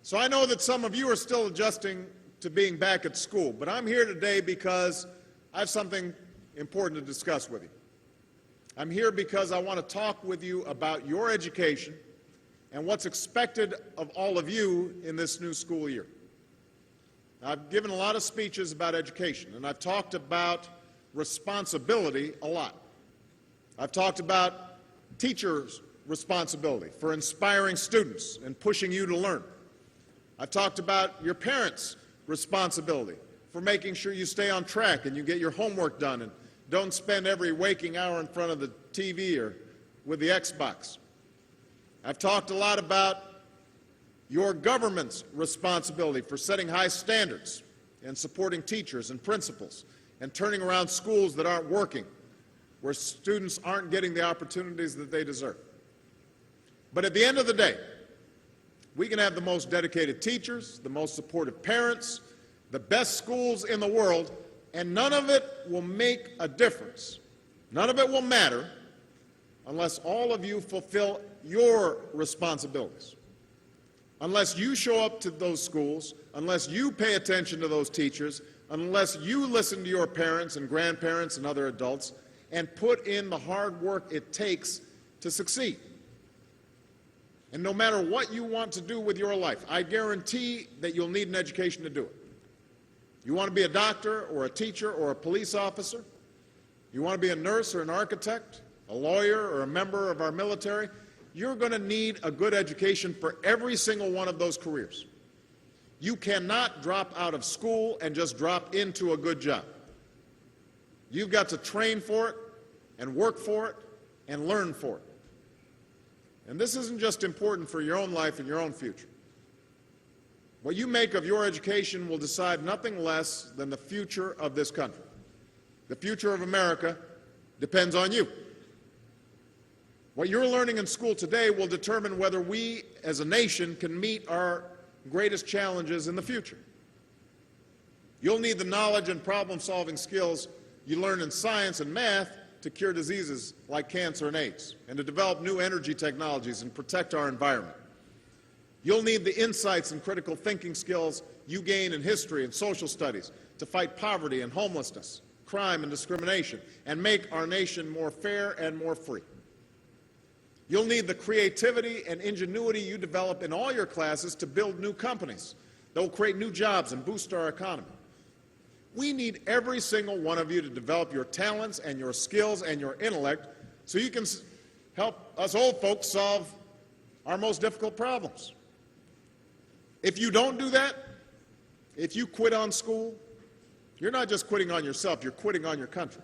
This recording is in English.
So I know that some of you are still adjusting to being back at school, but I'm here today because I have something important to discuss with you. I'm here because I want to talk with you about your education and what's expected of all of you in this new school year. I've given a lot of speeches about education, and I've talked about responsibility a lot. I've talked about teachers' responsibility for inspiring students and pushing you to learn. I've talked about your parents' responsibility for making sure you stay on track and you get your homework done and don't spend every waking hour in front of the TV or with the Xbox. I've talked a lot about your government's responsibility for setting high standards and supporting teachers and principals and turning around schools that aren't working, where students aren't getting the opportunities that they deserve. But at the end of the day, we can have the most dedicated teachers, the most supportive parents, the best schools in the world, and none of it will make a difference. None of it will matter unless all of you fulfill your responsibilities. Unless you show up to those schools, unless you pay attention to those teachers, unless you listen to your parents and grandparents and other adults and put in the hard work it takes to succeed. And no matter what you want to do with your life, I guarantee that you'll need an education to do it. You want to be a doctor or a teacher or a police officer? You want to be a nurse or an architect, a lawyer or a member of our military? You're going to need a good education for every single one of those careers. You cannot drop out of school and just drop into a good job. You've got to train for it and work for it and learn for it. And this isn't just important for your own life and your own future. What you make of your education will decide nothing less than the future of this country. The future of America depends on you. What you're learning in school today will determine whether we as a nation can meet our greatest challenges in the future. You'll need the knowledge and problem-solving skills you learn in science and math to cure diseases like cancer and AIDS, and to develop new energy technologies and protect our environment. You'll need the insights and critical thinking skills you gain in history and social studies to fight poverty and homelessness, crime and discrimination, and make our nation more fair and more free. You'll need the creativity and ingenuity you develop in all your classes to build new companies that will create new jobs and boost our economy. We need every single one of you to develop your talents and your skills and your intellect so you can help us old folks solve our most difficult problems. If you don't do that, if you quit on school, you're not just quitting on yourself, you're quitting on your country.